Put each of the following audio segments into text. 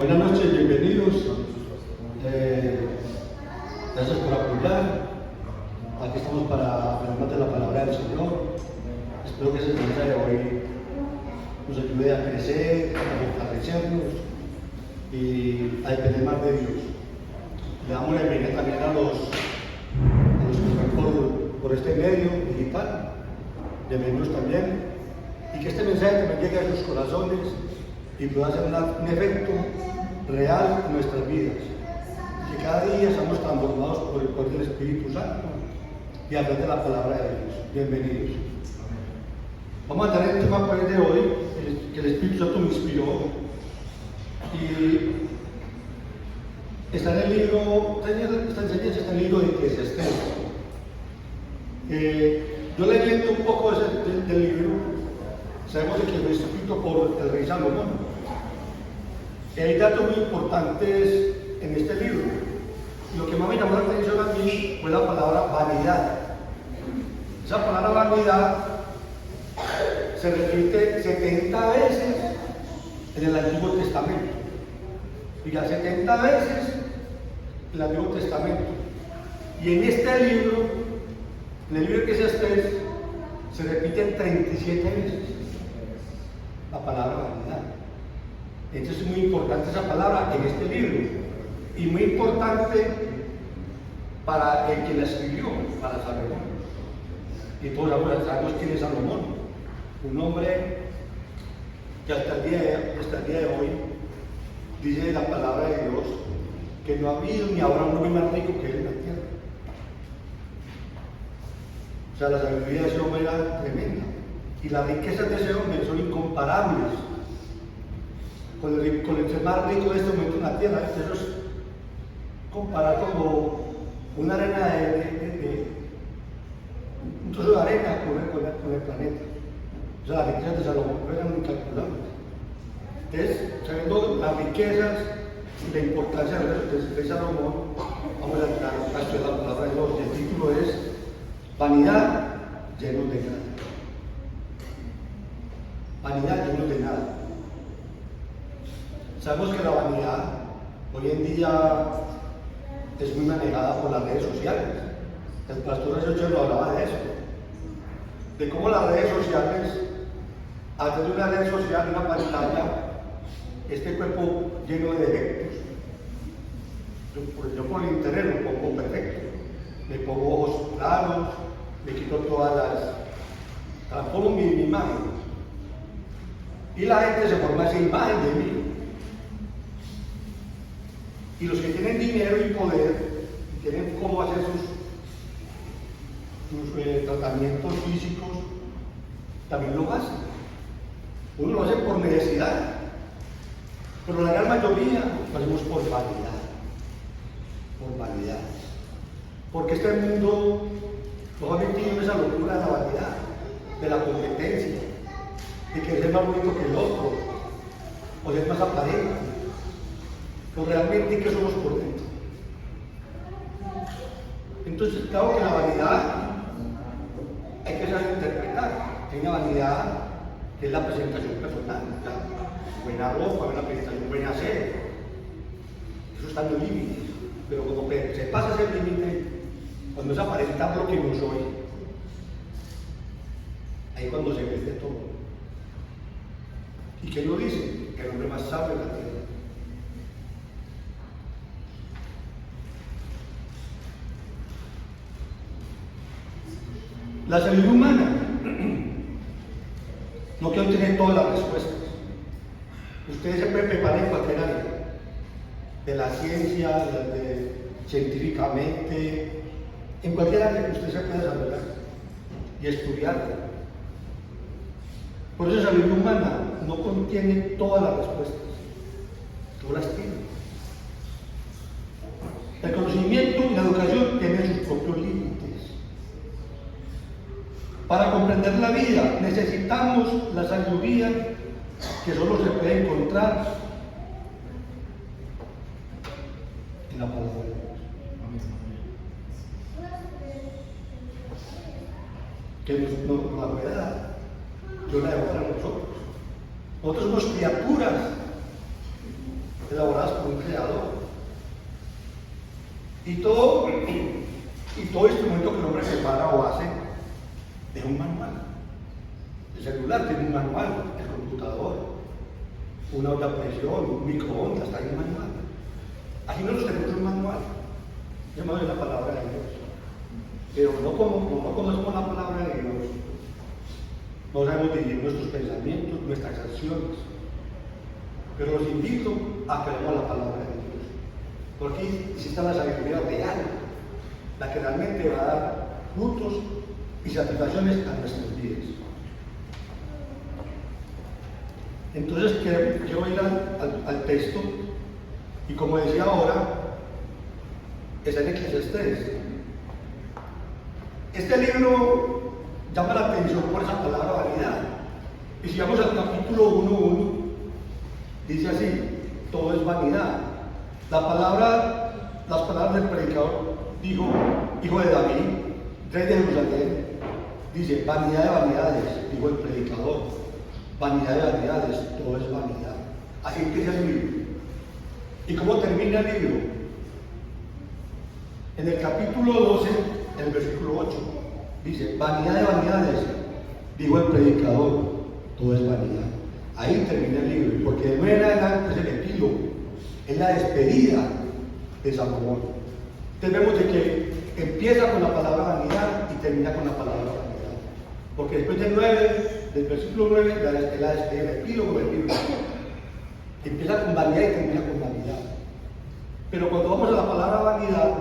Buenas noches, bienvenidos. Gracias por apoyar. Aquí estamos para hablar de la palabra del Señor. Espero que ese mensaje de hoy nos ayude a crecer, a fortalecernos y a depender más de Dios. Le damos la bienvenida también a los que están por este medio digital. Bienvenidos también. Y que este mensaje también llegue a sus corazones y pueda hacer un efecto real en nuestras vidas. Que cada día estamos transformados por el poder del Espíritu Santo y a través de la palabra de Dios. Bienvenidos. Vamos a tener el tema para el de hoy, que el Espíritu Santo me inspiró. Y está en el libro, esta enseñanza está en el libro de Eclesiastés. Yo leyendo un poco del libro, sabemos que fue escrito por el rey Salomón. Hay datos muy importantes en este libro. Lo que más me llamó la atención a mí fue la palabra vanidad. Esa palabra vanidad se repite 70 veces en el Antiguo Testamento. Diga, 70 veces en el Antiguo Testamento. Y en este libro, en el libro que es este, se repiten 37 veces la palabra vanidad. Entonces es muy importante esa palabra en este libro y muy importante para el que la escribió, para Salomón. Y todos sabemos quién es Salomón, un hombre que hasta el día de hoy dice la palabra de Dios que no ha habido ni habrá un hombre más rico que él en la tierra. O sea, la sabiduría de ese hombre era tremenda y las riquezas de ese hombre son incomparables con el ser más rico de este momento en la tierra. Eso es comparar como una arena un trozo de arena con el planeta. O sea, las riquezas de Salomón eran incalculables. Entonces, sabiendo las riquezas y la importancia de Salomón, vamos a estudiar la palabra de Dios. El título es Vanidad llenos de nada. Vanidad llenos de nada. Sabemos que la vanidad hoy en día es muy manejada por las redes sociales. El pastor Jesús lo hablaba de eso, de cómo las redes sociales, a través de una red social, una pantalla, este cuerpo lleno de defectos. Yo por el internet lo pongo perfecto, le pongo ojos claros, le quito transformo mi imagen. Y la gente se forma esa imagen de mí. Y los que tienen dinero y poder, y tienen cómo hacer sus tratamientos físicos, también lo hacen. Uno lo hace por necesidad, pero la gran mayoría lo hacemos por vanidad. Por vanidad. Porque este mundo nos ha metido en esa locura de la vanidad, de la competencia, de querer ser más bonito que el otro, o ser más aparente. Pero realmente, ¿qué somos por dentro? Entonces, claro que la vanidad hay que saber interpretar. Hay una vanidad que es la presentación personal, ¿ya? Buena ropa, buena presentación, buena sed. Eso está en los límites. Pero cuando se pasa ese límite, cuando es aparentar lo que no soy, ahí es cuando se pierde todo. ¿Y qué lo dice? Que el hombre más sabio de la tierra. La sabiduría humana no quiero tener todas las respuestas. Ustedes se pueden preparar en cualquier área, de la ciencia, científicamente, en cualquier área que usted se pueda desarrollar y estudiarla. Por eso la sabiduría humana no contiene todas las respuestas, todas las tiene. El conocimiento y la educación tienen sus propios límites. Para comprender la vida necesitamos la sabiduría que solo se puede encontrar en la palabra de Dios. Que nos la pueda dar. Yo la dejo para nosotros. Nosotros somos criaturas elaboradas por un creador. Y todo instrumento que el hombre prepara o hace es un manual. El celular tiene un manual, el computador, una olla a presión, un microondas, está en un manual. Así nosotros tenemos un manual, llamado la palabra de Dios. Pero no conocemos la palabra de Dios, no sabemos dirigir nuestros pensamientos, nuestras acciones. Pero los invito a que leamos la palabra de Dios, porque aquí está la sabiduría real, la que realmente va a dar frutos y satisfacciones a nuestras vidas. Entonces quiero ir al texto, y como decía ahora, está en Eclesiastés. Este libro llama la atención por esa palabra vanidad. Y si vamos al capítulo 1:1, dice así: todo es vanidad. Las palabras del predicador dijo, hijo de David, rey de Jerusalén, dice: vanidad de vanidades, dijo el predicador, vanidad de vanidades, todo es vanidad. Así empieza el libro. ¿Y cómo termina el libro? En el capítulo 12, en el versículo 8, dice: vanidad de vanidades, dijo el predicador, todo es vanidad. Ahí termina el libro, porque de nuevo en adelante es el epílogo, es la despedida de Salomón. Entonces vemos de que empieza con la palabra vanidad y termina con la palabra vanidad. Porque después del versículo 9, es la despedida, el epílogo del libro. Empieza con vanidad y termina con vanidad. Pero cuando vamos a la palabra vanidad,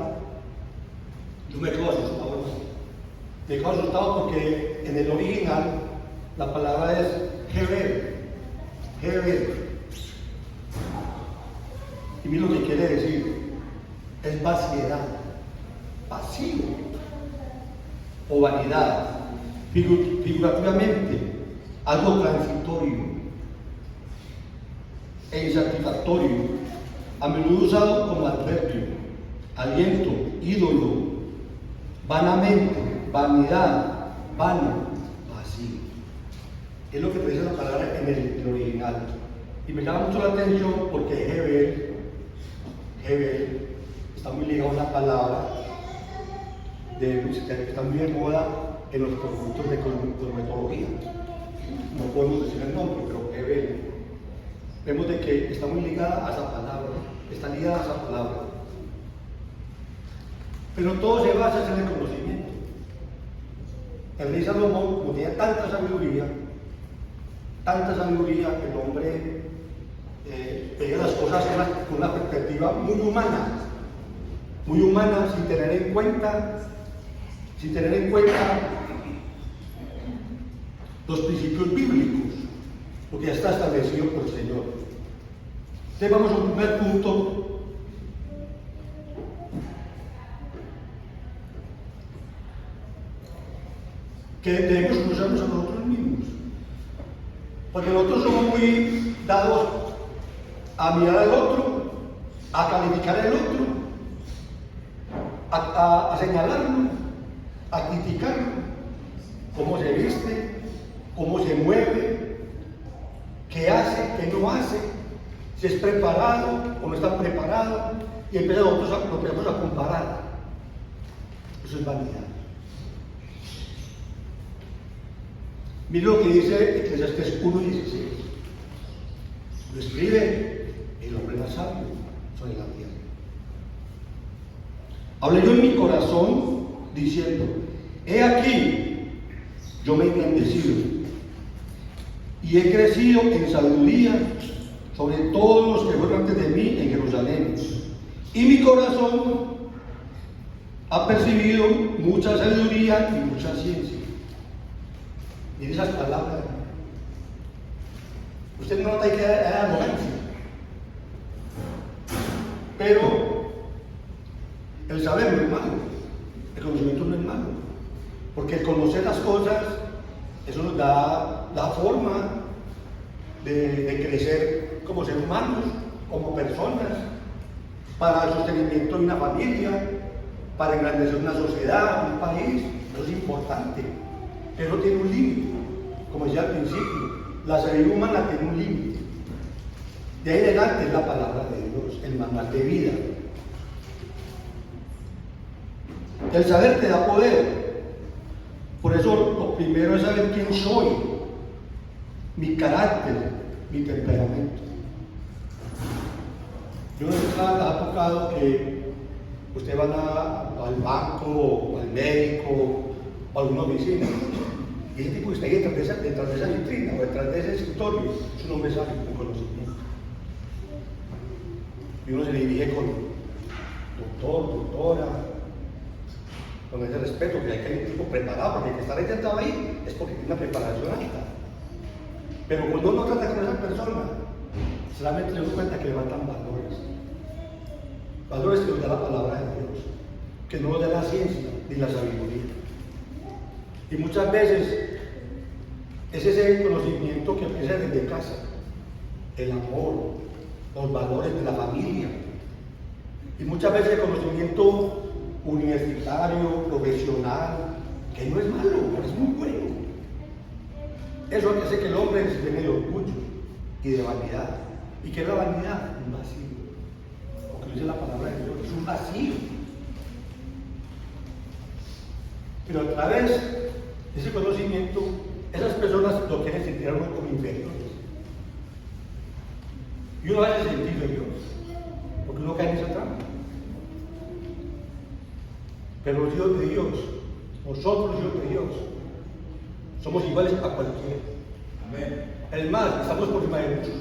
yo me quedo asustado. Me quedo asustado porque en el original la palabra es heber. Y mira lo que quiere decir: es vaciedad, vacío o vanidad, figurativamente, algo transitorio e insatisfactorio, a menudo usado como adverbio, aliento, ídolo, vanamente, vanidad, vano, vacío. Es lo que dice la palabra en el original. Y me llama mucho la atención porque Heber está muy ligado a una palabra que está muy de moda en los productos de cosmetología. No podemos decir el nombre, pero Heber. Vemos de que está muy ligada a esa palabra, está ligada a esa palabra. Pero todo se basa en el conocimiento. El rey Salomón, como tenía tanta sabiduría, que el hombre veía las cosas con una perspectiva muy humana, sin tener en cuenta los principios bíblicos, lo que ya está establecido por el Señor. Entonces vamos a un primer punto, que debemos conocernos a nosotros mismos, porque nosotros somos muy dados a mirar al otro, a calificar al otro, a señalarlo, a criticarlo, cómo se viste, cómo se mueve, qué hace, qué no hace, si es preparado o no está preparado, y empezamos a comparar. Eso es vanidad. Mira lo que dice Eclesiastés 1:16. Lo escribe el hombre más sabio sobre la tierra. Hablé yo en mi corazón diciendo: he aquí, yo me he engrandecido y he crecido en sabiduría sobre todos los que fueron antes de mí en Jerusalén. Y mi corazón ha percibido mucha sabiduría y mucha ciencia. Miren esas palabras. Usted no nota que hay arrogancia. Pero el saber no es malo, el conocimiento no es malo, porque el conocer las cosas, eso nos da la forma de crecer como seres humanos, como personas, para el sostenimiento de una familia, para engrandecer una sociedad, un país. Eso es importante. Eso tiene un límite, como decía al principio, la sabiduría humana tiene un límite. De ahí en adelante es la palabra de Dios, el manual de vida. El saber te da poder. Por eso lo primero es saber quién soy, mi carácter, mi temperamento. Yo no sé si ha tocado que usted va al banco, o al médico, o a una oficina, y ese tipo que está ahí detrás de esa vitrina o detrás de ese escritorio, su nombre sale con conocimiento. Y uno se le dirige con doctor, doctora, con ese respeto, que hay que ir tipo preparado, porque el que está sentado ahí es porque tiene una preparación alta. Pero cuando uno trata con esa persona, solamente se da cuenta que levantan valores que nos da la palabra de Dios, que no nos da la ciencia ni la sabiduría. Y muchas veces es ese conocimiento que empieza desde casa, el amor, los valores de la familia. Y muchas veces el conocimiento universitario, profesional, que no es malo, es muy bueno. Eso hace que el hombre se llene de orgullo y de vanidad. ¿Y qué es la vanidad? Un vacío. Lo que dice la palabra de Dios, es un vacío. Pero a través de ese conocimiento, esas personas lo quieren sentir a uno como inferiores. Y uno hace sentir inferior, porque uno cae en esa trampa. Pero los hijos de Dios, nosotros los hijos de Dios, somos iguales a cualquiera. Amén. Es más, estamos por encima de muchos,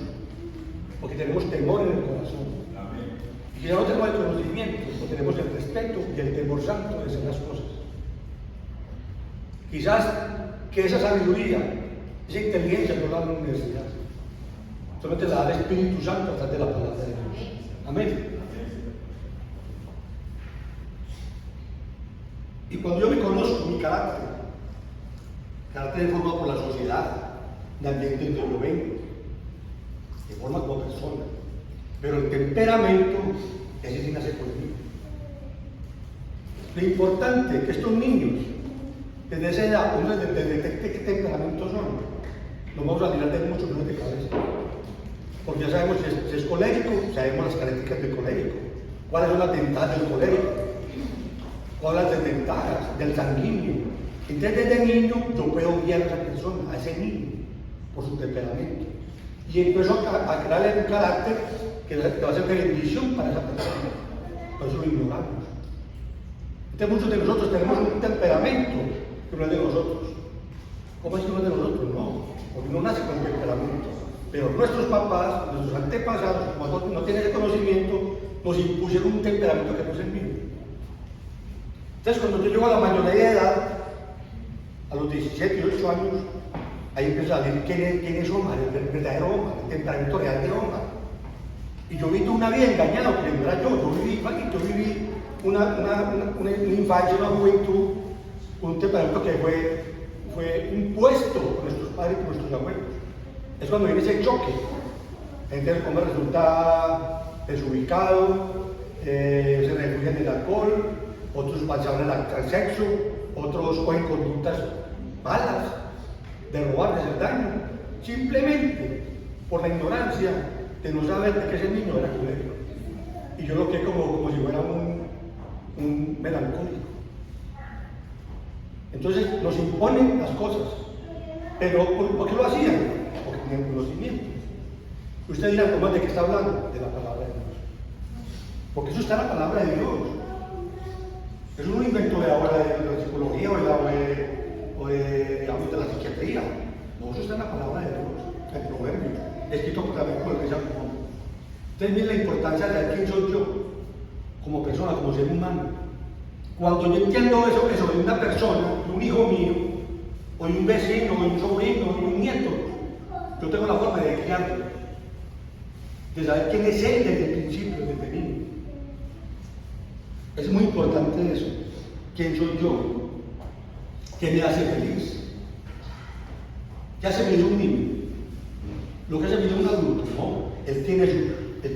porque tenemos temor en el corazón. Amén. Y si ya no tenemos el conocimiento, pues tenemos el respeto y el temor santo de hacer las cosas. Quizás que esa sabiduría, esa inteligencia no la da la universidad, solamente la da el Espíritu Santo a través de la palabra de Dios. Amén. Y cuando yo me conozco mi carácter es formado por la sociedad, el ambiente en donde yo vengo, me forma como persona. Pero el temperamento, ese sí nace conmigo. Lo importante es que estos niños, desde esa edad, uno detecte qué temperamentos son. No vamos a tirar de muchos dolores de cabeza. Porque ya sabemos si es colérico, sabemos las características del colérico. ¿Cuáles son las ventajas del colérico? ¿Cuáles son las desventajas del sanguíneo? Entonces desde niño yo puedo guiar a esa persona, a ese niño, por su temperamento. Y empiezo a crearle un carácter que va a ser de bendición para esa persona. Por eso lo ignoramos. Entonces muchos de nosotros tenemos un temperamento que no es de nosotros. ¿Cómo es que no es de nosotros? No, porque no nace con el temperamento. Pero nuestros papás, nuestros antepasados, como no tienen ese conocimiento, nos impusieron un temperamento que no es el mío. Entonces cuando yo llego a la mayoría de edad, a los 17, 18 años, ahí empiezo a decir quién es Omar, el verdadero Omar, el temperamento real de Omar. Y yo viví una vida engañada, porque no era yo viví una infancia, una juventud, con un temperamento que fue impuesto por nuestros padres y por nuestros abuelos. Es cuando viene ese choque. Gente del hombre resulta desubicado, se refugian en el alcohol, otros pasan al sexo, otros cogen conductas malas, de robar, de hacer daño, simplemente por la ignorancia de no saber de que ese niño era colérico. Y yo lo que como si fuera un melancólico. Entonces nos imponen las cosas. Pero ¿por qué lo hacían? Porque tenían conocimiento. Usted dirá, ¿cómo de qué está hablando? De la palabra de Dios. Porque eso está en la palabra de Dios. Eso no es un invento de ahora de la psicología digamos, de la psiquiatría. No, eso está en la palabra de Dios, en Proverbios, escrito también por el rey Salomón. Entonces, miren la importancia de saber quién soy yo, como persona, como ser humano. Cuando yo entiendo eso de una persona, de un hijo mío, o de un vecino, o de un sobrino, o de un nieto, yo tengo la forma de criarlo, de saber quién es él desde el principio, desde niño. Es muy importante eso. ¿Quién soy yo? ¿Qué me hace feliz? ¿Qué hace feliz un niño? Lo que hace feliz un adulto, no. Él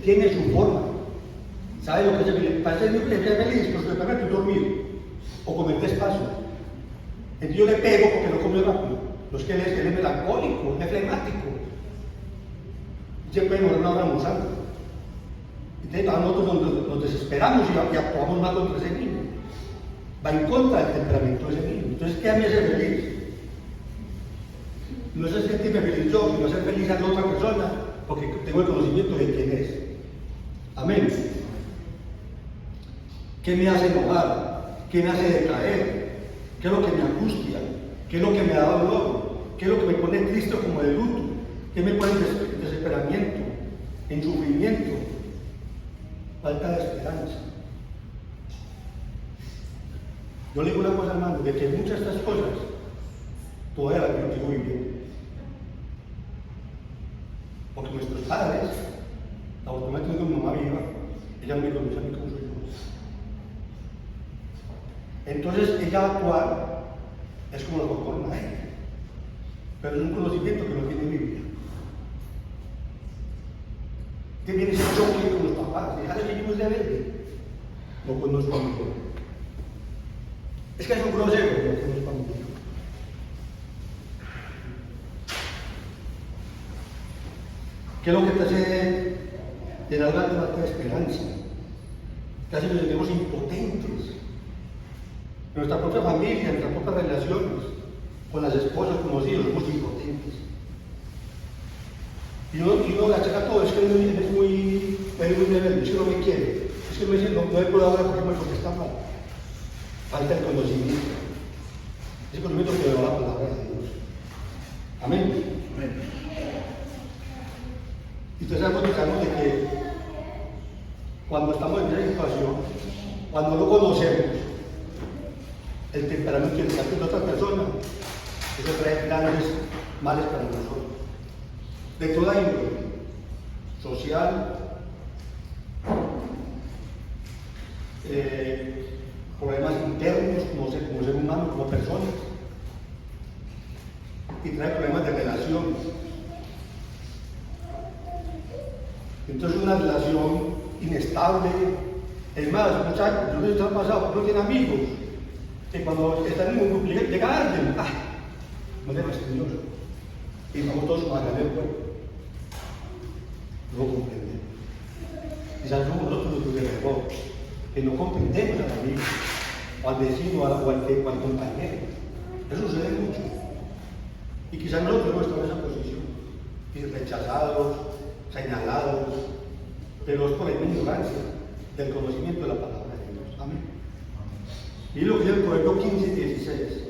tiene su forma. ¿Sabe lo que hace feliz? Para ser feliz, pues me permite dormir o comer despacio. Entonces yo le pego porque no come rápido. No es que él es melancólico, es flemático. siempre demora una hora almorzando. Entonces a nosotros nos desesperamos y actuamos mal contra ese niño. Va en contra del temperamento de ese niño. Entonces, ¿qué a mí hace feliz? No es sentirme feliz yo, sino ser feliz a la otra persona, porque tengo el conocimiento de quién es. Amén. ¿Qué me hace enojar? ¿Qué me hace decaer? ¿Qué es lo que me angustia? ¿Qué es lo que me da dolor? ¿Qué es lo que me pone triste como de luto? ¿Qué me pone en desesperamiento? En sufrimiento. Falta de esperanza. Yo le digo una cosa, hermano, de que muchas de estas cosas todavía las sigo viviendo. Porque nuestros padres, automáticamente mi mamá viva, ella no me conoce a mí como soy yo. Entonces ella actuar es como la conforma a ella. Pero es un conocimiento que no tiene mi vida. Que viene ese choque con los papás, dejar que yo de verde. No conozco a mi hijo. Es que es un grosero, no conozco a mi hijo. ¿Qué es lo que te hace llenar la falta de esperanza? Te hace que nos sentamos impotentes. En nuestra propia familia, en nuestras propias relaciones, con las esposas, con los hijos, somos impotentes. Y uno le achaca todo, es que él es muy rebelde, es que no me quiere, es que me dice, no me puedo hablar porque está mal. Falta el conocimiento. Ese conocimiento que le da la palabra de Dios. Amén. Amén. Y ustedes saben de que cuando estamos en esa situación, cuando no conocemos el temperamento y el carácter de otra persona, eso trae grandes males para nosotros. De toda índole, social, problemas internos como ser humano, como personas, y trae problemas de relación. Entonces una relación inestable, es más, muchachos, no les ha pasado, no tienen amigos, que cuando están en un grupo llega alguien, no le Señor, y vamos todos para el cuerpo. No lo comprendemos. Quizás somos nosotros los de error, que no comprendemos al amigo, o al vecino, o al compañero. Eso sucede mucho. Y quizás nosotros no estamos en esa posición, y rechazados, señalados, pero es por la ignorancia del conocimiento de la palabra de Dios. Amén. Y lo que dice el Proverbio 15 y 16.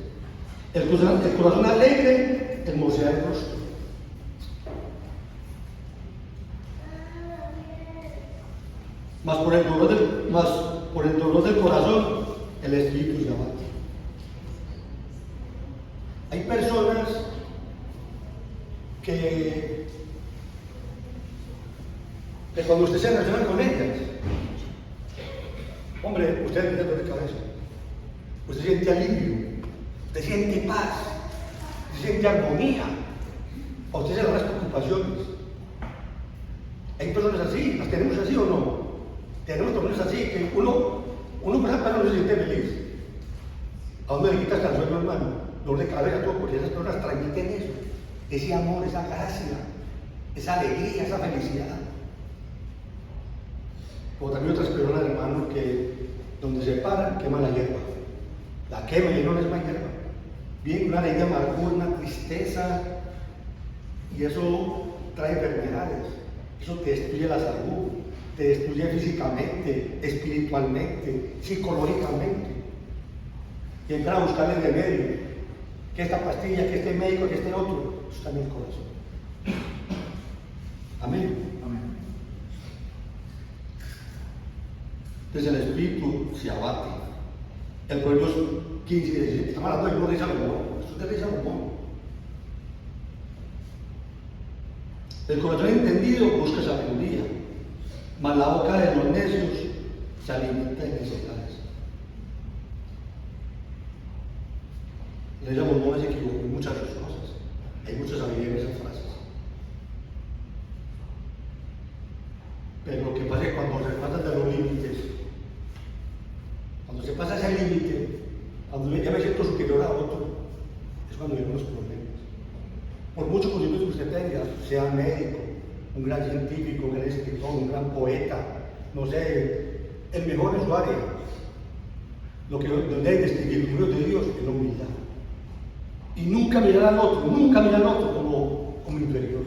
El corazón alegre hermosea el rostro. Mas por el dolor del corazón, el espíritu se abate. Hay personas que cuando usted se relaciona con ellas, hombre, usted le da dolor de cabeza, usted siente alivio, usted siente paz, usted siente armonía, a usted se le dan las preocupaciones. Hay personas así, ¿las tenemos así o no? Tenemos personas así que uno por ejemplo no se siente feliz. ¿A dónde le quitas el sueño, hermano? Dolor de cabeza, todo, porque esas personas transmiten eso, ese amor, esa gracia, esa alegría, esa felicidad. O también otras personas, hermano, que donde se paran, queman la hierba. La queman y no les va hierba. Viene una alegría amargura, una tristeza, y eso trae enfermedades. Eso te destruye la salud, te destruye físicamente, espiritualmente, psicológicamente. Y entra a buscarle remedio. Que esta pastilla, que este médico, que este otro. Eso está en el corazón. Amén. Amén. Entonces el espíritu se abate. El Proverbios 15 y 17, estamos hablando de rey Salomón, esto es de rey Salomón. El corazón entendido busca sabiduría, mas la boca de los necios se alimenta de necedades. El rey Salomón se equivocó en muchas cosas, hay mucha sabiduría en esas frases. Pero lo que pasa es que cuando se pasan de los límites, cuando se pasa ese límite, cuando ya me siento superior a otro, es cuando vienen los problemas. Por mucho conocimiento que usted tenga, sea médico, un gran científico, un gran escritor, un gran poeta, no sé, el mejor en su área. Lo que debe distinguir primero de Dios es la humildad. Y nunca mirar al otro como inferior.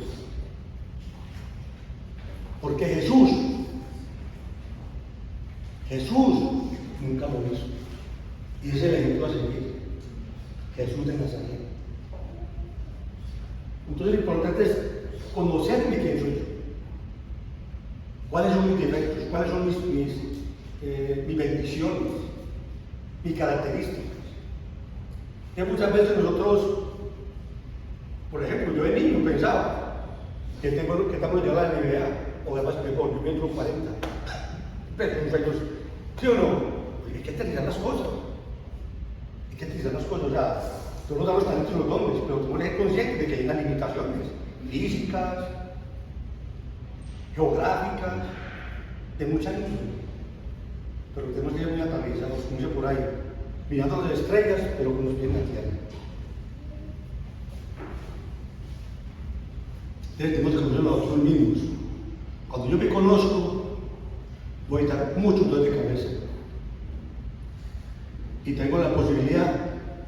Porque Jesús nunca lo hizo. Y ese es el ejemplo a seguir. Jesús de Nazaret. Entonces lo importante es conocerme quién soy yo. ¿Cuáles son mis defectos? ¿Cuáles son mis bendiciones? Mis características. Que muchas veces nosotros, por ejemplo, yo de niño pensaba que estamos llegando a la NBA, o además mejor, yo entro 40. Pero unos años, ¿sí o no? Hay que aterrizar las cosas. Hay que aterrizar las cosas. O sea, todos nos damos talentos y los dones, pero tenemos que ser conscientes de que hay unas limitaciones físicas, geográficas, de mucha índole. Pero tenemos que ir muy aterrizados, como dice por ahí, mirando las estrellas, pero con los pies en la tierra. Entonces tenemos que conocernos a nosotros mismos. Cuando yo me conozco, voy a estar mucho dolor de cabeza. Y tengo la posibilidad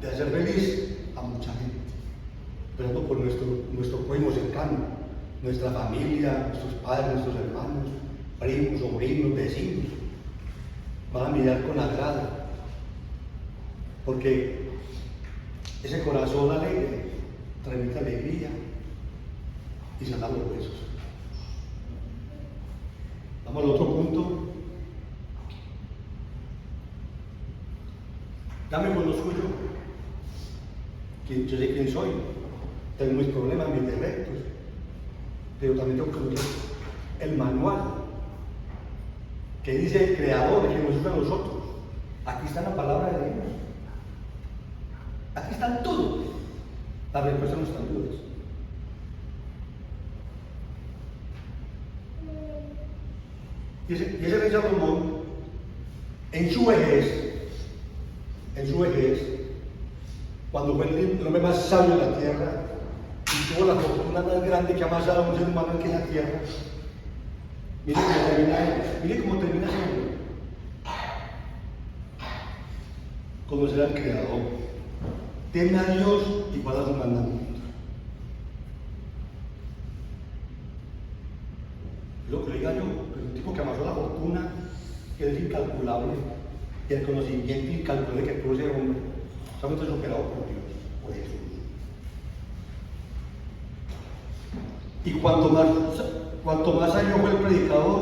de hacer feliz a mucha gente. Pero por nuestro pueblo cercano, nuestra familia, nuestros padres, nuestros hermanos, primos, sobrinos, vecinos. Van a mirar con agrado. Porque ese corazón alegre transmite alegría y sana los huesos. Vamos al otro punto. Ya me conozco yo sé quién soy, tengo mis problemas, mis defectos, pero también tengo que conocer el manual que dice el Creador, que nos usa a nosotros. Aquí está la palabra de Dios. Aquí están todos. Las respuestas no están dudas. Y ese rey Salomón, en su vejez, cuando fue el hombre más sabio de la tierra, y tuvo la fortuna más grande que ha amasado un ser humano aquí en la tierra, mire cómo termina él, mire cómo termina ese hombre. Conocer al Creador, teme a Dios y guarda sus mandamientos. Lo que le diga yo, que es un tipo que amasó la fortuna, que es incalculable, y el conocimiento incalculable que tuvo ese hombre, solamente es superado por Dios, por Jesús. Y cuanto más sabio fue el predicador,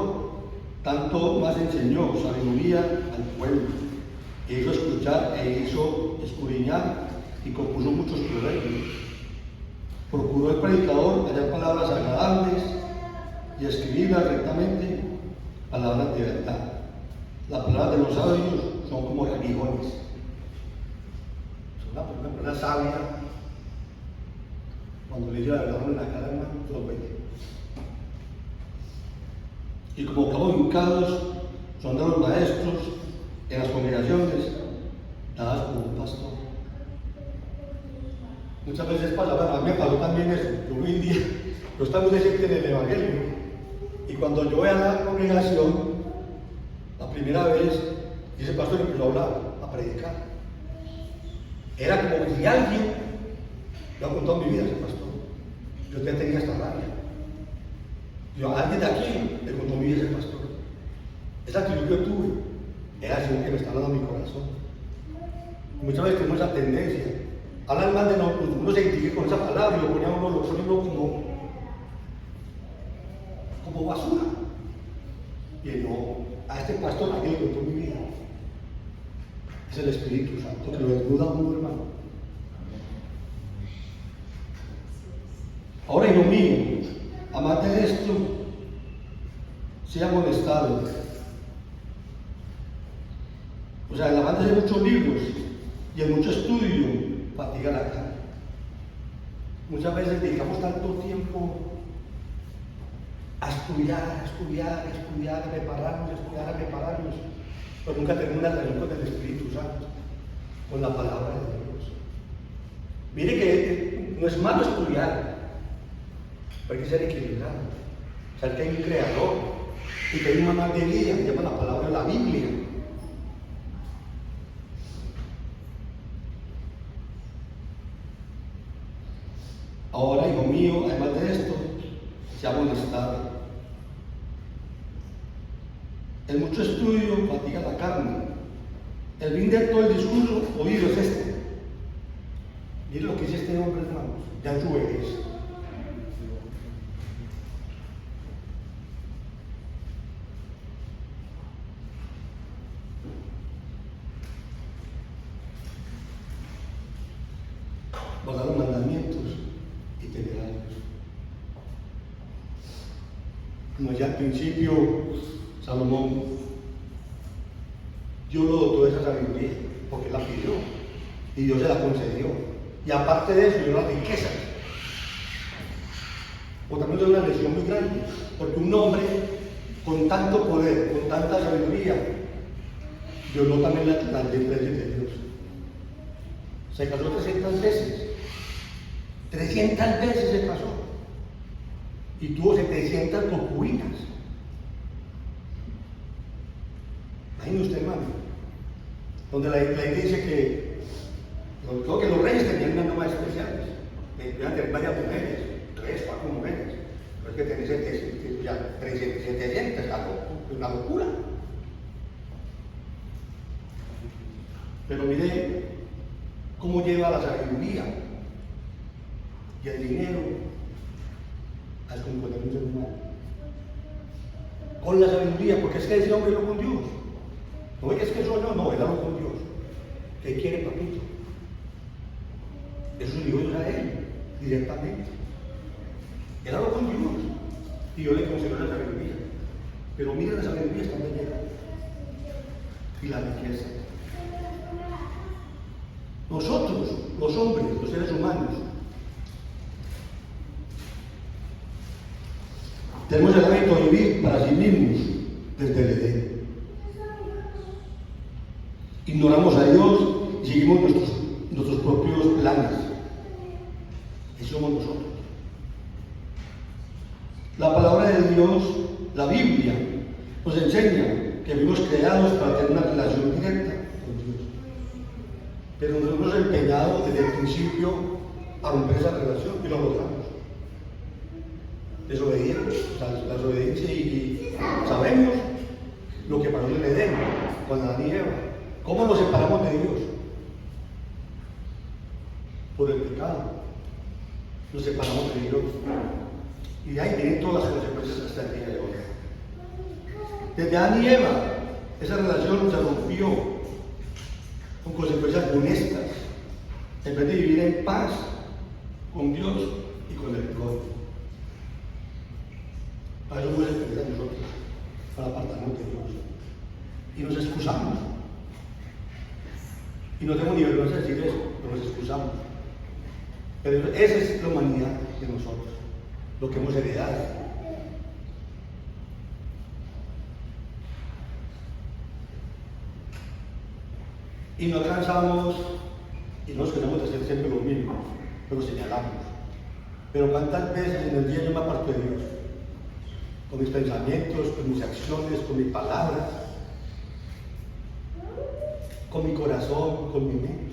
tanto más enseñó sabiduría al pueblo. E hizo escuchar, e hizo escudriñar, y compuso muchos proverbios. Procuró el predicador hallar palabras agradables y escribirlas rectamente, palabras de verdad. Las palabras de los sabios son como aguijones. Una persona sabia, cuando le dice la verdad en la cara, hermano, lo ve. Y como cabos hincados son de los maestros en las congregaciones, dadas por un pastor. Muchas veces pasa, bueno, a mí me pasó también eso. Yo hoy en día, yo estaba muy presente en el Evangelio, y cuando yo voy a la congregación, la primera vez, y ese pastor empezó a hablar, a predicar. Era como que si alguien me ha contado mi vida, ese pastor. Yo ya tenía esta rabia. Yo, alguien de aquí me contó mi vida, ese pastor. Esa actitud que yo tuve era así que me está hablando a mi corazón. Y muchas veces tenemos esa tendencia. Hablan más de nosotros, uno se identifica con esa palabra y lo pone uno como basura. Y no, a este pastor a quien le contó mi vida. Es el Espíritu Santo que lo desnuda a uno, hermano. Ahora, hijo mío, amate de esto, sea amonestado. O sea, el amante de muchos libros y en mucho estudio fatiga la carne. Muchas veces dedicamos tanto tiempo a estudiar, a prepararnos, pero nunca tenemos una relación con el Espíritu Santo, con la palabra de Dios. Mire que no es malo estudiar, pero hay que ser equilibrado. saber que hay un creador y que hay un manual de vida, que llama la palabra la Biblia. Ahora, hijo mío, además de esto, se ha molestado. El mucho estudio fatiga la carne. El fin de todo el discurso oído es este. Mire lo que dice este hombre, hermanos, ya en su vejez. Guardar los mandamientos y temerlos. Como ya al principio, Salomón, Dios lo dotó de esa sabiduría, porque la pidió, y Dios se la concedió. Y aparte de eso, dio las riquezas. O también dio una lección muy grande, porque un hombre con tanto poder, con tanta sabiduría, violó también las leyes de Dios. Se casó 300 veces. 300 veces se casó. Y tuvo 700 concubinas. Imagínese usted, hermano, donde la iglesia dice que los reyes tenían unas normas especiales. Debían tener varias mujeres, 3, 4 mujeres. Pero es que tener 700, ya 700, es una locura. Pero mire cómo lleva la sabiduría y el dinero a descomponer un ser humano. Con la sabiduría, porque es que ese hombre habló con Dios. No es que soy yo, no, él habló con Dios. ¿Qué quiere, papito? Eso dijo Dios a él, directamente. Él habló con Dios y yo le concedió la sabiduría. Pero mira la sabiduría hasta donde llega. Y la riqueza. Nosotros, los hombres, los seres humanos, tenemos el hábito de vivir para sí mismos desde el Edén. Ignoramos a Dios y seguimos nuestros propios planes. Eso somos nosotros. La palabra de Dios, la Biblia, nos enseña que fuimos creados para tener una relación directa con Dios. Pero nos hemos empeñado desde el principio a romper esa relación y lo logramos. La desobediencia y sabemos lo que pasó en el Edén con Adán y Eva. ¿Cómo nos separamos de Dios? Por el pecado. Nos separamos de Dios. Y de ahí vienen todas las consecuencias hasta el día de hoy. Desde Adán y Eva, esa relación se rompió con consecuencias funestas, en vez de vivir en paz con Dios y con el prójimo. Para eso nos expresa a nosotros, para apartarnos de Dios. Y nos excusamos. Y no tengo ni vergüenza de decir eso, pero nos excusamos. Pero esa es la humanidad de nosotros, lo que hemos heredado. Y no alcanzamos y no nos queremos hacer siempre lo mismo, pero señalamos. Pero cuántas veces en el día yo me aparto de Dios, con mis pensamientos, con mis acciones, con mis palabras, con mi corazón, con mi mente.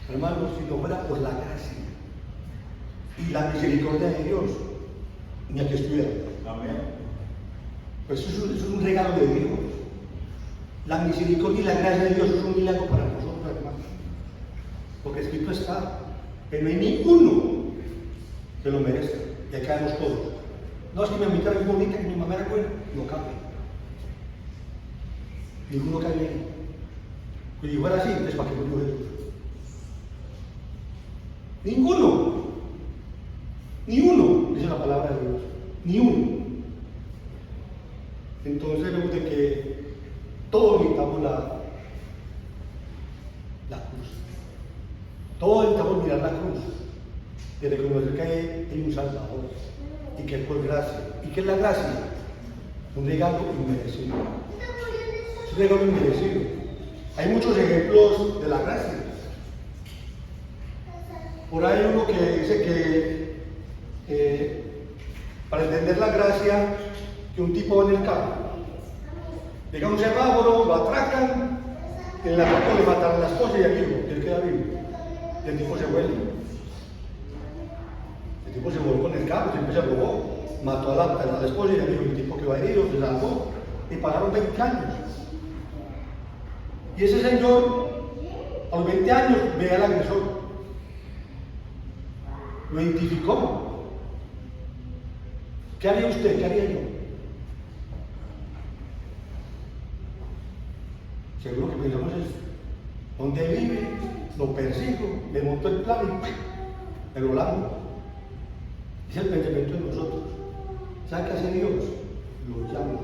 Hermanos, si no fuera por la gracia y la misericordia de Dios, ni aquí estuviera. Amén. Pues eso es un regalo de Dios. La misericordia y la gracia de Dios es un milagro para nosotros, hermanos. Porque escrito está que no hay ninguno que lo merezca. Y acá caemos todos. No, es que mi mamita es bonita, que mi mamá era buena. No cabe. Ninguno cae ahí. Pues si fuera así, entonces ¿para qué murió Jesús? Ninguno. Ni uno, dice la palabra de Dios. Ni uno. Entonces vemos de que todos necesitamos la cruz. Todos necesitamos mirar la cruz. De reconocer que hay un Salvador. Y que es por gracia. ¿Y qué es la gracia? Un regalo inmerecido. Es un regalo inmerecido. Hay muchos ejemplos de la gracia. Por ahí uno que dice que para entender la gracia que un tipo va en el carro. Llega un semáforo, lo atracan, en el atraco le matan a la esposa y al hijo, y él queda vivo. Y el tipo se vuelve. El tipo se volvió con el carro, siempre se robó, mató a la esposa y al hijo. El tipo quedó herido, se salvó, y pagaron 20 años. Y ese señor, a los 20 años, ve al agresor. Lo identificó. ¿Qué haría usted? ¿Qué haría yo? Seguro que pensamos eso. ¿Dónde vive? Lo persigo, me monto el plan y me lo largo. Es el pensamiento de nosotros. ¿Sabe qué hace Dios? Lo llama.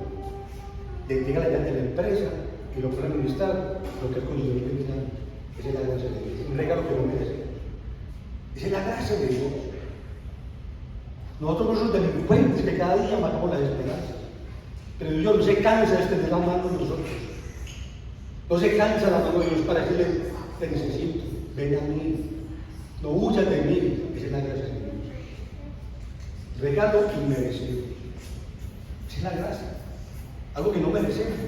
Le entrega la llave de la empresa y lo pone a administrar lo que él consiguió en 20 años. Esa es la gracia de Dios. Un regalo que no merece. Esa es la gracia de Dios. Nosotros somos delincuentes que cada día matamos las esperanzas. Pero Dios no se cansa de extender la mano a nosotros. No se cansa la mano de Dios para decirle, te necesito, ven a mí, no huyas de mí. Esa es la gracia de Dios. Regalo inmerecido. Esa es la gracia. Algo que no merecemos.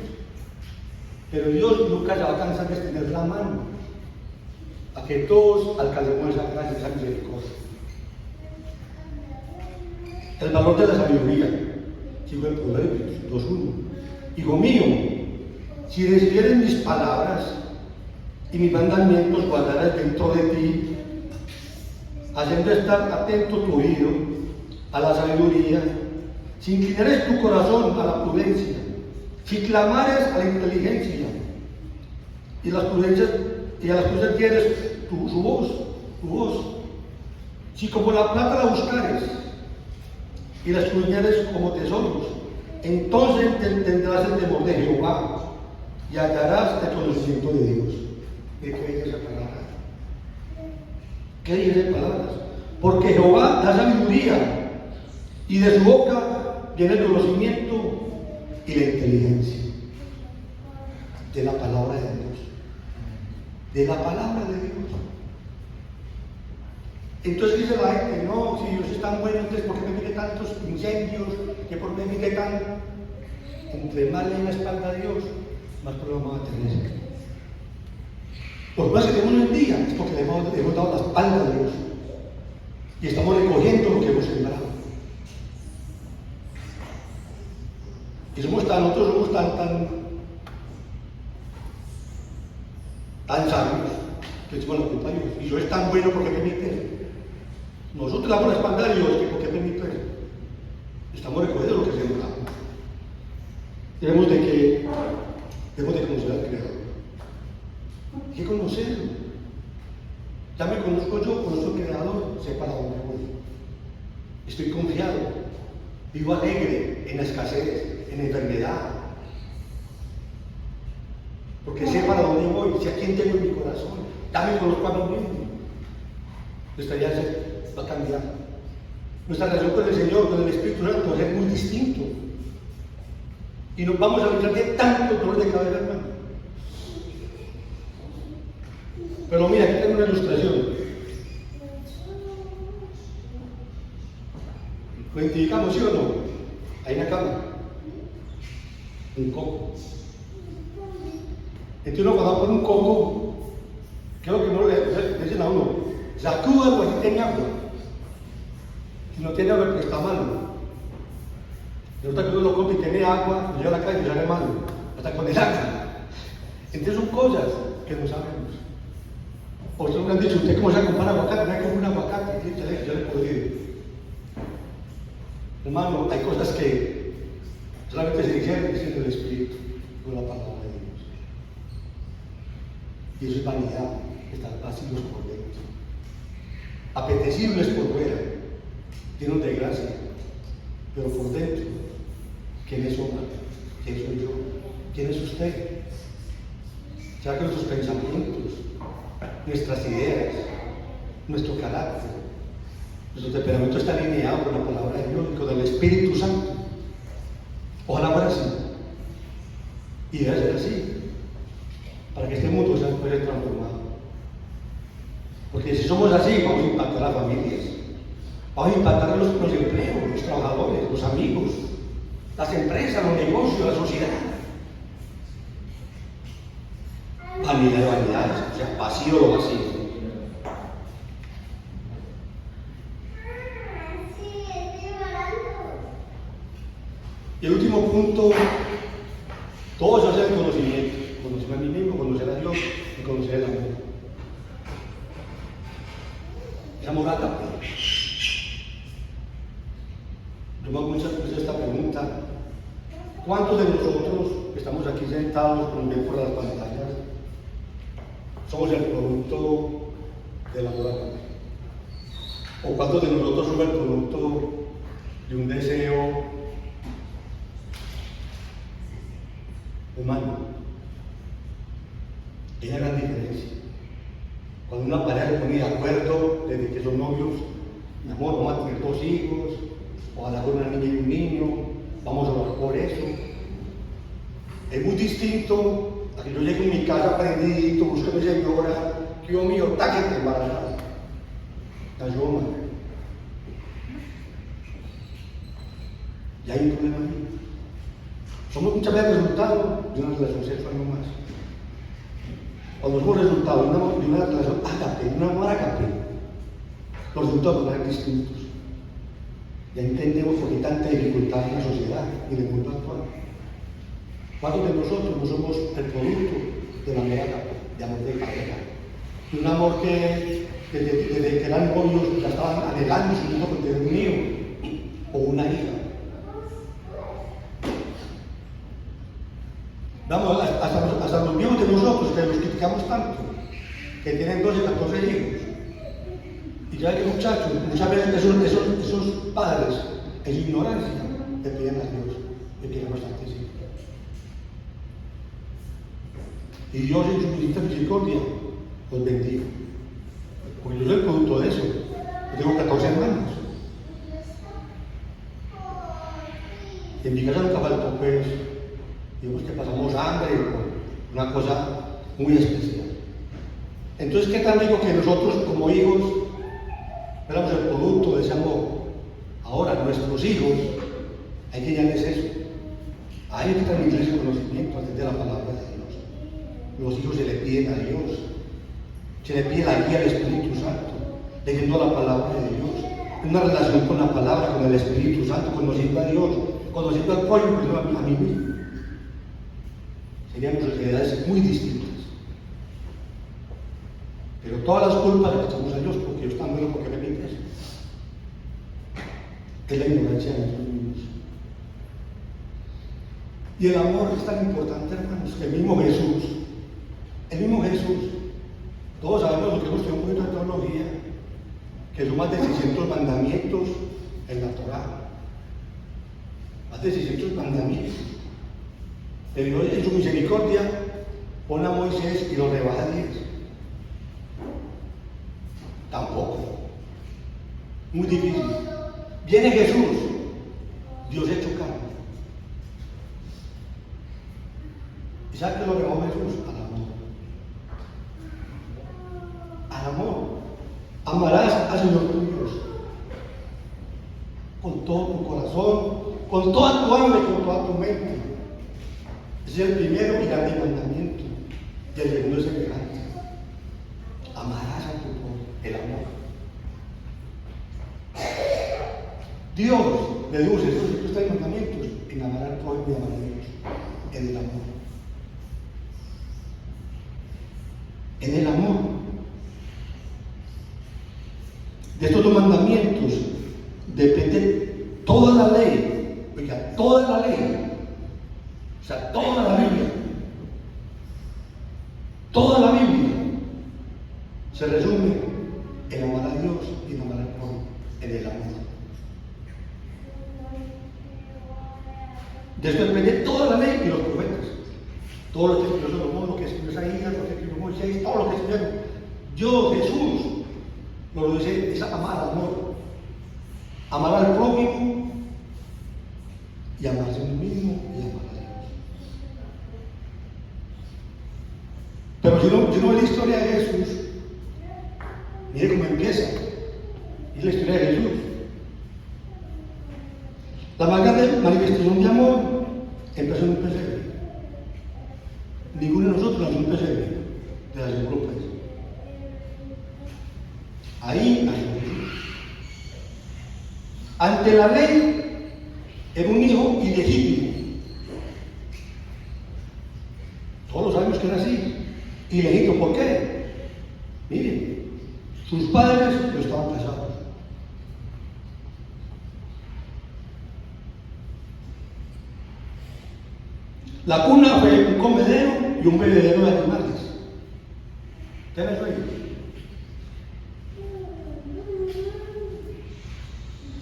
Pero Dios nunca se va a cansar de extender la mano a que todos alcancemos esa gracia, esa misericordia. El valor de la sabiduría. Sigo en Proverbios 2:1. Hijo mío, si recibieres mis palabras y mis mandamientos guardarás dentro de ti, haciendo estar atento tu oído a la sabiduría, si inclinares tu corazón a la prudencia, si clamares a la inteligencia y a las prudencias tienes su voz, si como la plata la buscares y la escudriñares como tesoros, entonces tendrás el temor de Jehová y hallarás el conocimiento de Dios. ¿De qué dice esa palabra? ¿Qué dice palabras? Porque Jehová da sabiduría y de su boca viene el conocimiento y la inteligencia. De la palabra de Dios. De la palabra de Dios. Entonces dice la gente, no, si Dios es tan bueno, entonces ¿por qué me mete tantos incendios? ¿Que por qué me mete tan? Entre más le en la espalda a Dios, más problemas va a tener. Los problemas que tenemos hoy en día es porque le hemos dado la espalda a Dios y estamos recogiendo lo que hemos sembrado. Y nosotros somos tan sabios que decimos la culpa a Dios. Y Dios es tan bueno porque permite eso. Nosotros le damos la espalda a Dios que porque permite eso. Estamos recogiendo lo que sembramos. Debemos de conocer al Creador. Hay que conocerlo. Ya me conozco yo, conozco al Creador, sé para dónde voy. Estoy confiado, vivo alegre en la escasez, en la enfermedad. Porque sé para dónde voy, sé a quién tengo en mi corazón. Ya me conozco a mí mismo. Nuestra vida va a cambiar. Nuestra relación con el Señor, con el Espíritu Santo, va a ser muy distinto. Y nos vamos a librar de tanto dolor de cabeza, hermano. Pero mira, aquí tengo una ilustración. ¿Lo identificamos, sí o no? Hay una cama, un coco. Entonces uno cuando va por un coco, creo que no le dicen a uno, sacuda porque tiene agua. Si no tiene agua, porque está malo. Resulta que uno lo compra y tiene agua, lo lleva a la calle y sale malo, hasta con el agua. Entonces son cosas que no sabemos. O ustedes me han dicho, ¿usted cómo se va a comprar aguacate? Me compra un aguacate, yo le he podido. Hermano, hay cosas que solamente se dijeron diciendo el Espíritu, con la palabra de Dios. Y eso es vanidad, estar vacíos por dentro, apetecibles por fuera, llenos de gracia, pero por dentro, ¿quién es Omar? ¿Quién soy yo? ¿Quién es usted? ¿Será que nuestros pensamientos, nuestras ideas, nuestro carácter, nuestro temperamento está alineado con la palabra de Dios y con el Espíritu Santo? Ojalá fuera así. Y debe ser así, para que este mundo pueda ser transformado. Porque si somos así, vamos a impactar a las familias, Va a impactar los empleos, los trabajadores, los amigos, las empresas, los negocios, la sociedad. Vanidad de vanidades, o sea, vacío lo vacío. Y el último punto, todo se hace el conocimiento. Conocer a mí mismo, conocer a Dios y conocer el amor. Es amor ágape. Yo me hago muchas veces esta pregunta. ¿Cuántos de nosotros que estamos aquí sentados con bien por las pantallas somos el producto del amor ágape? ¿O cuántos de nosotros somos el producto de un deseo humano? Hay una gran diferencia. Cuando una pareja se pone de acuerdo desde que son novios, mi amor, vamos a tener 2 hijos, ojalá con una niña y un niño, vamos a orar por eso. Es muy distinto a que yo llegue en mi casa prendidito, busco a mi señora, que yo mío, táquete embarazada. Cayó mal. Y hay un problema ahí. Somos muchas veces resultado de una relación sexual no más. Cuando somos resultado de una relación ágape, de un amor ágape, los resultados van a ser distintos. Ya entendemos por qué tanta dificultad en la sociedad y en el mundo actual. ¿Cuántos de nosotros no somos el producto del amor ágape, de amor de pareja? De un amor que desde que eran novios ya estaban anhelando su hijo con tener un hijo o una hija. Vamos, hasta los viejos de nosotros, que los criticamos tanto, que tienen 12, 14 hijos. Y ya que muchachos, muchas veces esos padres, en su ignorancia, le piden a Dios que quieren bastantes hijos. Y Dios en su infinita misericordia los bendiga. Porque yo soy el producto de eso. Yo tengo 14 hermanos. Y en mi casa nunca faltó, pues, digamos que pasamos hambre, una cosa muy especial. Entonces, ¿qué tal digo que nosotros como hijos éramos el producto de ese amor? Ahora, nuestros hijos, hay que darles eso. Hay que transmitirles el conocimiento a través de la palabra de Dios. Los hijos se le piden a Dios, se le pide la guía del Espíritu Santo, leyendo la palabra de Dios, una relación con la palabra, con el Espíritu Santo, conociendo a Dios, conociendo al pueblo, a mí mismo. Serían sociedades muy distintas. Pero todas las culpas las echamos a Dios, porque Dios está bueno, porque me permite eso. Es la ignorancia de nosotros mismos. Y el amor es tan importante, hermanos, que el mismo Jesús, todos sabemos, los que hemos tenido un poquito de teología, que son más de 600 mandamientos en la Torá. Más de 600 mandamientos. Pero Dios en su misericordia pone a Moisés y lo rebaja a 10. Tampoco. Muy difícil. Viene Jesús, Dios hecho carne. ¿Y sabe qué lo rebajó Jesús? Al amor. Amarás al Señor tu Dios con todo tu corazón, con toda tu alma y con toda tu mente. Ese es el primero y grande mandamiento. Y el segundo es semejante. Amarás a tu pueblo, el amor. Dios deduce estos 3 mandamientos en amar al pueblo y amar a Dios. En el amor. En el amor. De estos 2 mandamientos depende toda la ley. Oiga, toda la ley. O sea, toda la Biblia. Toda la Biblia se resume en amar a Dios y en amar al pueblo, en el amor. De esto depende toda la ley y los profetas. Todo lo que escribió Salomón, lo que escribió Isaías, lo que escribió Moisés, todo lo que escribió Dios, Jesús, nos lo dice, es amar al amor. Amar al prójimo y amarse a uno mismo y amar a Dios. Pero si uno ve la historia de Jesús, mire cómo empieza. Es la historia de Jesús. La más grande manifestación de amor empezó en un pesebre. Ninguno de nosotros nació en un pesebre de las Europas. Ahí nació Jesús. Ante la ley, era un hijo ilegítimo. Todos sabemos que era así. Ilegítimo, ¿por qué? Miren, sus padres no estaban casados. La cuna fue un comedero y un bebedero de animales. ¿Qué era eso ahí?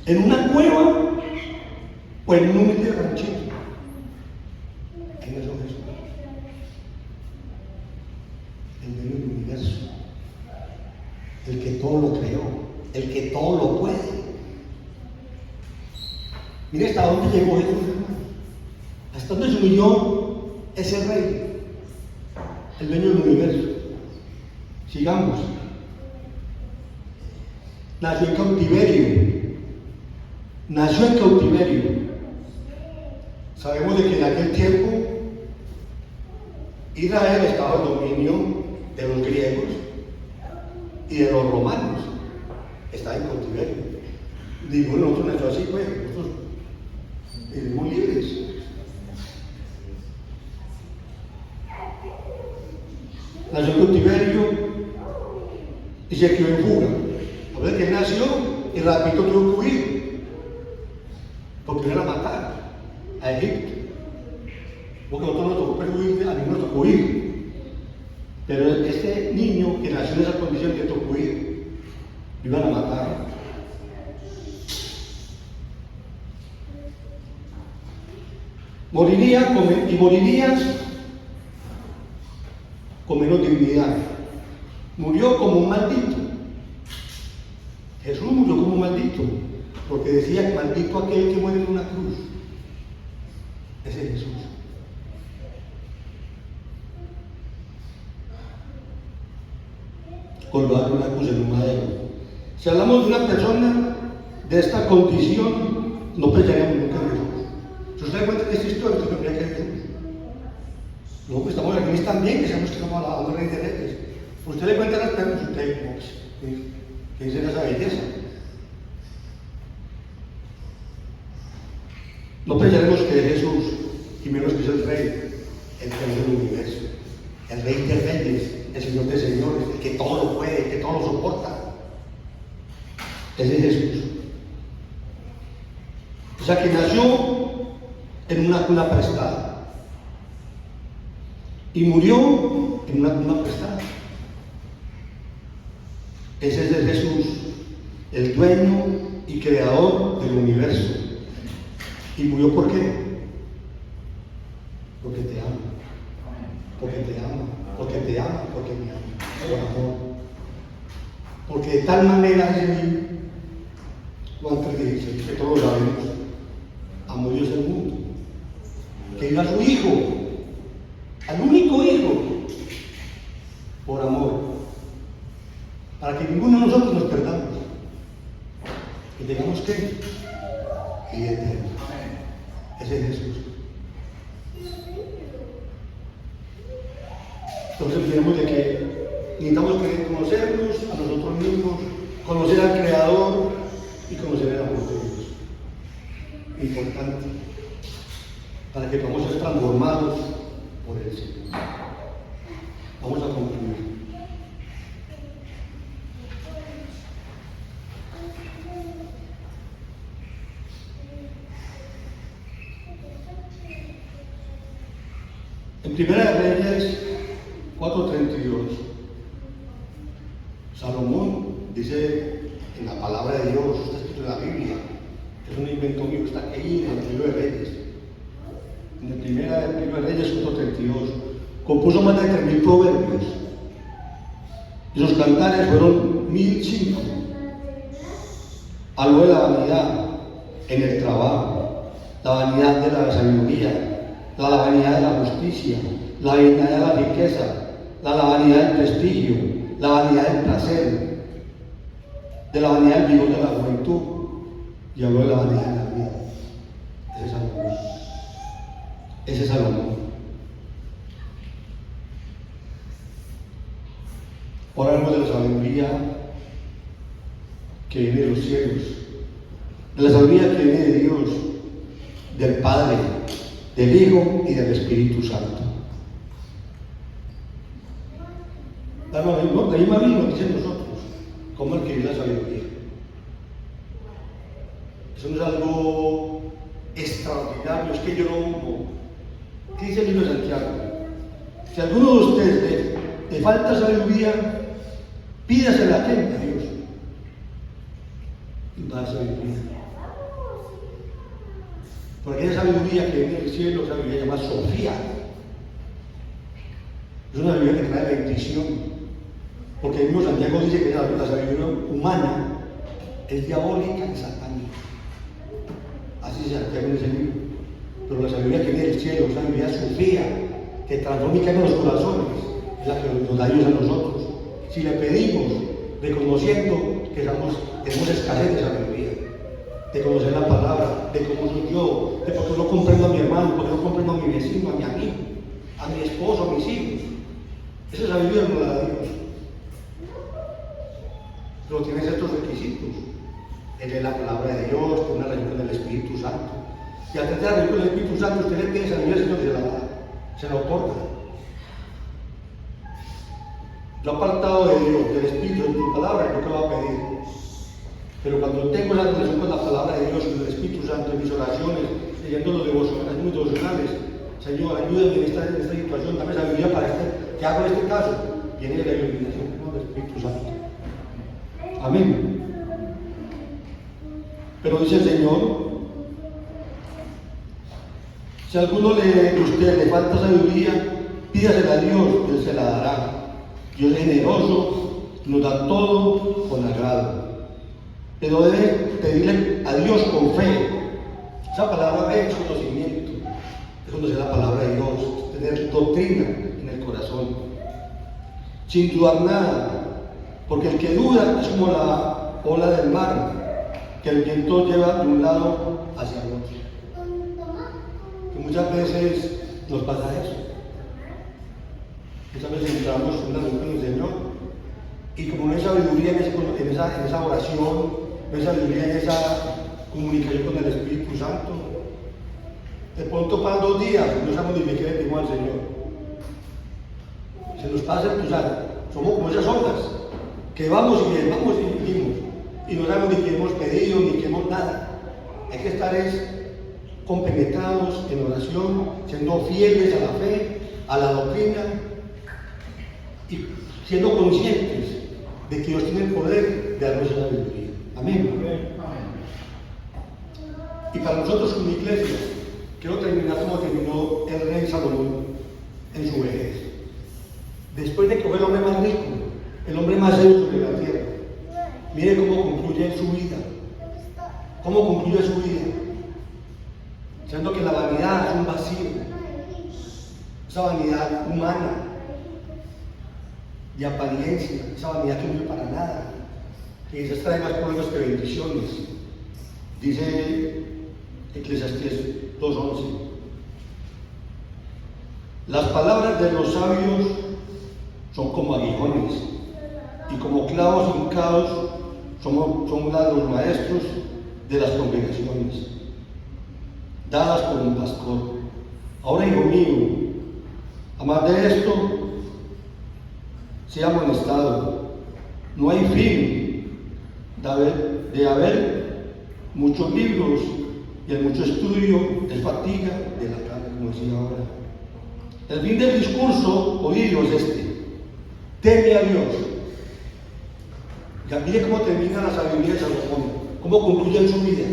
¿En una cueva o en un humilde ranchito? ¿Quién es Jesús? El dueño del universo, el que todo lo creó, el que todo lo puede. Mire hasta dónde llegó Jesús, hermano. Hasta dónde se humilló ese rey, el dueño del universo. Sigamos. Nació en cautiverio. Nació en cautiverio. Sabemos de que en aquel tiempo Israel estaba en dominio de los griegos y de los romanos. Estaba en cautiverio. Digo, nosotros nació así, pues, nosotros vivimos libres. Nació en cautiverio y se quedó en fuga. A ver que él nació y rapidito tuvo que huir, porque iban a matar a Egipto. Porque a nosotros nos tocó huir, a mí nos tocó huir. Pero este niño que nació en esa condición que tocó huir, lo iban a matar. Moriría con menos dignidad. Murió como un maldito. Jesús murió como un maldito, porque decía que maldito aquel que muere en una cruz. Ese es Jesús. Colgado en una cruz en un madero. Si hablamos de una persona de esta condición, no pensaríamos nunca en Jesús. Si usted cuenta que esta historia, usted pensaría que es Jesús. Luego que estamos aquí también, que sabemos que estamos hablando de Rey de Reyes. Usted le cuenta a las personas, usted, ¿qué dice esa belleza? No pensaremos que es Jesús, y menos que es el Rey, el del universo, el Rey de Reyes, el Señor de Señores, el que todo lo puede, el que todo lo soporta. Ese es Jesús. O sea que nació en una cuna prestada. Y murió en una cuna prestada. Ese es el Jesús, el dueño y creador del universo. ¿Y murió por qué? Porque te ama. Porque te ama. Porque te ama. Porque me ama. Por amor. Porque de tal manera es Él, Juan 3:16, que todos lo sabemos, amó Dios el mundo, que dio a su Hijo, al único Hijo, por amor, para que ninguno de nosotros nos perdamos, y tengamos que vida eterna. Ese es Jesús. Entonces tenemos de que necesitamos conocernos a nosotros mismos, conocer al Creador y conocer el amor de Dios. Importante, para que podamos ser transformados por el Señor. Vamos a concluir. En Primera de Reyes 4:32, Salomón dice en la palabra de Dios, está escrito en la Biblia, es un invento mío, está ahí en el libro de Reyes. En el Primera de Reyes 4:32, compuso más de 3.000 proverbios. Y sus cantares fueron 1.005. Habló de la vanidad en el trabajo, la vanidad de la sabiduría, la vanidad de la justicia, la vanidad de la riqueza, la vanidad del prestigio, la vanidad del placer, de la vanidad del vigor de la juventud, y habló de la vanidad de la vida. Ese es Salomón. Ese es Salomón. Ahora hablamos de la sabiduría que viene de los cielos, de la sabiduría que viene de Dios, del Padre, del Hijo y del Espíritu Santo. La misma Biblia nos dice nosotros cómo adquirir la sabiduría. Eso no es algo extraordinario, es que yo no. ¿Qué dice el libro de Santiago? Si a alguno de ustedes le falta sabiduría, pídasela a Dios. Y va a dar sabiduría. Porque esa sabiduría que viene del cielo, esa sabiduría llamada Sofía, es una sabiduría que trae bendición. Porque el mismo Santiago dice que la sabiduría humana es diabólica y satánica. Así dice Santiago en ese libro. Pero la sabiduría que viene del cielo, esa sabiduría Sofía, que transforma y cambia los corazones, es la que nos da Dios a nosotros. Si le pedimos, reconociendo que tenemos escasez de sabiduría, de conocer la palabra, de cómo soy yo, de por qué no comprendo a mi hermano, por qué no comprendo a mi vecino, a mi amigo, a mi esposo, a mis hijos. Esa sabiduría nos la da Dios. Pero tiene ciertos requisitos. Él es la palabra de Dios, tiene una relación con el Espíritu Santo. Y a través de la relación con el Espíritu Santo, usted le pide sabiduría, el Señor se la da, se la otorga. Yo apartado de Dios, del Espíritu, de tu palabra, ¿yo qué voy a pedir? Pero cuando tengo la relación con la palabra de Dios, con el Espíritu Santo, en mis oraciones, leyendo los devocionales, Señor, ayúdame en esta situación, dame sabiduría para que hago este caso. Viene la iluminación con el Espíritu Santo. Amén. Pero dice el Señor, si a alguno de ustedes le falta sabiduría, pídasela a Dios, Él se la dará. Dios es generoso, nos da todo con agrado. Pero debe pedirle a Dios con fe. Esa palabra fe es conocimiento, es conocer la palabra de Dios, tener doctrina en el corazón, sin dudar nada, porque el que duda es como la ola del mar, que el viento lleva de un lado hacia el otro. Que muchas veces nos pasa eso. Muchas veces entramos en una reunión con el Señor y como no hay sabiduría en esa oración, no hay sabiduría en esa comunicación con el Espíritu Santo, de pronto pasan 2 días y no sabemos ni qué le pedimos al Señor. Se nos pasa el cruzar, somos como esas ondas, que vamos y dijimos, y no sabemos ni qué hemos pedido, ni qué hemos nada. Hay que estar compenetrados en oración, siendo fieles a la fe, a la doctrina, y siendo conscientes de que Dios tiene el poder de darnos esa sabiduría. Amén. Y para nosotros como iglesia, quiero terminar como terminó el rey Salomón en su vejez. Después de que fue el hombre más rico, el hombre más sabio sobre la tierra, mire cómo concluye su vida. ¿Cómo concluye su vida? Siendo que la vanidad es un vacío, esa vanidad humana, de apariencia, esa vanidad que no es para nada, que quizás trae más problemas que bendiciones. Dice Eclesiastés 2:11: las palabras de los sabios son como aguijones, y como clavos hincados son las de los maestros de las congregaciones, dadas por un pastor. Ahora, hijo mío, a más de esto, sea amonestado. No hay fin de haber muchos libros, y el mucho estudio es fatiga de la carne, como decía ahora. El fin del discurso oído es este: teme a Dios. Ya mire cómo termina la sabiduría de Salomón, cómo concluye en su vida.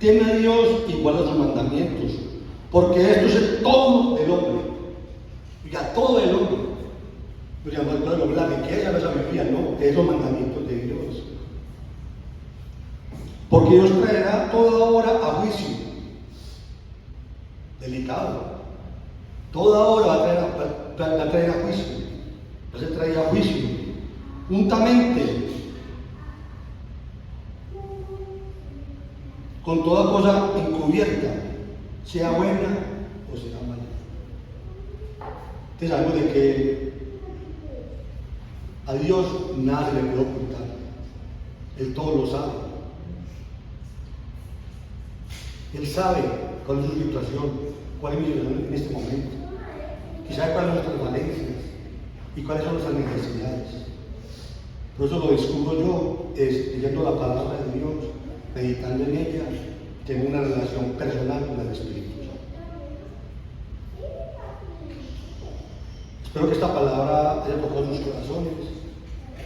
Teme a Dios y guarda sus mandamientos, porque esto es todo del hombre. Ya todo el hombre. No llamamos el hombre la riqueza, la sabiduría, no, es los mandamientos de Dios. Porque Dios traerá toda hora a juicio. Delicado. Toda hora va a traer a juicio. Va a traer a juicio. Juntamente con toda cosa encubierta, sea buena o sea mala. Entonces sabemos de que a Dios nada se le puede ocultar. Él todo lo sabe. Él sabe cuál es su situación, cuál es mi situación en este momento. Y sabe cuáles son nuestras falencias y cuáles son nuestras necesidades. Por eso lo descubro yo, es leyendo la palabra de Dios, meditando en ella, tengo una relación personal con el Espíritu Santo. Espero que esta palabra haya tocado sus corazones,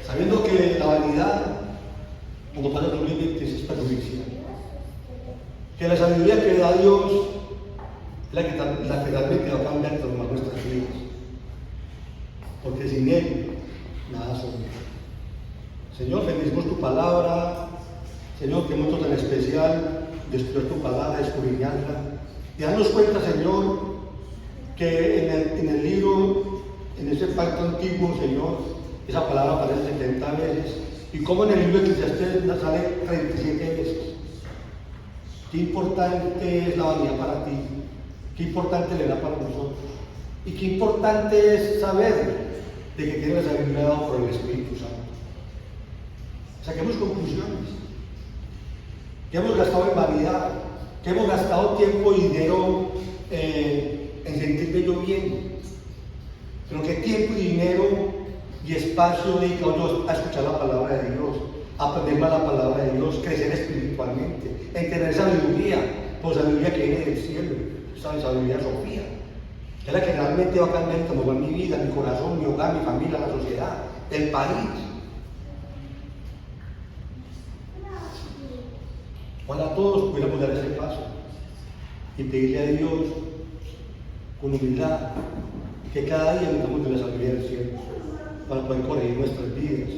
sabiendo que la vanidad, cuando pasa los límites, es perjudicial. Que la sabiduría que da Dios es la que realmente va a cambiar y transformar nuestras vidas. Porque sin Él, nada somos. Señor, bendecimos tu palabra. Señor, qué momento tan especial de estudiar tu palabra, de escudriñarla. Y darnos cuenta, Señor, que en el libro, en ese pacto antiguo, Señor, esa palabra aparece 70 veces. Y como en el libro de Eclesiastés sale 37 veces. Qué importante es la vanidad para ti. Qué importante le da para nosotros. Y qué importante es saber de que tienes la sabiduría dada por el Espíritu Santo. Saquemos conclusiones. Que hemos gastado en vanidad, que hemos gastado tiempo y dinero en sentirme yo bien. Pero que tiempo y dinero y espacio dedicado yo a escuchar la palabra de Dios, a aprender más la palabra de Dios, crecer espiritualmente, en tener sabiduría, por sabiduría que viene del cielo, esa sabiduría Sofía, que es la que realmente va a cambiar y transformar mi vida, mi corazón, mi hogar, mi familia, la sociedad, el país. Ojalá todos pudiéramos dar ese paso y pedirle a Dios con humildad que cada día necesitamos de la sabiduría del cielo para poder corregir nuestras vidas,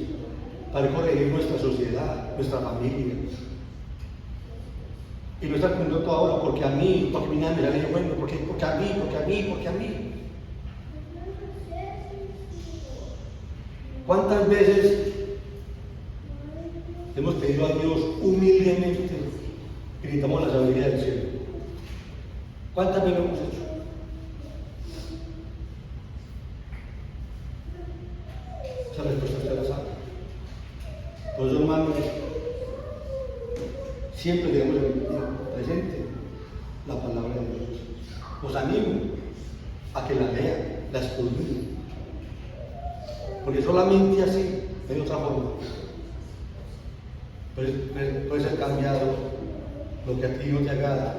para corregir nuestra sociedad, nuestra familia. Y no estar cumpliendo todo ahora porque a mí, porque mi nadie me dijo, bueno, porque a mí, porque a mí, porque a mí. ¿Cuántas veces hemos pedido a Dios humildemente que necesitamos la sabiduría del cielo? ¿Cuántas veces lo hemos hecho? Esa respuesta usted la sabe. Por eso, hermanos, siempre tenemos presente la palabra de Dios. Los animo a que la lean, la escudriñen. Porque solamente así, de otra forma, puede ser cambiado lo que a ti no te agrada,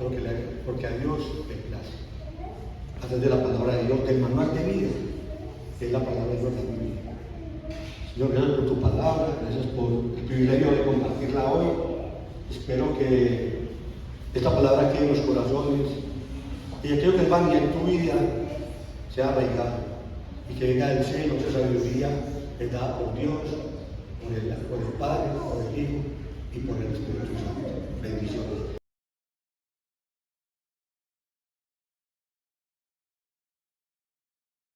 porque a Dios le place. A través de la palabra de Dios, del manual de vida, que es la palabra de Dios, la Biblia. Señor, gracias por tu palabra, gracias por el privilegio de compartirla hoy. Espero que esta palabra quede en los corazones y aquello que es vanidad en tu vida sea arraigado y que venga del cielo esa sabiduría que da por Dios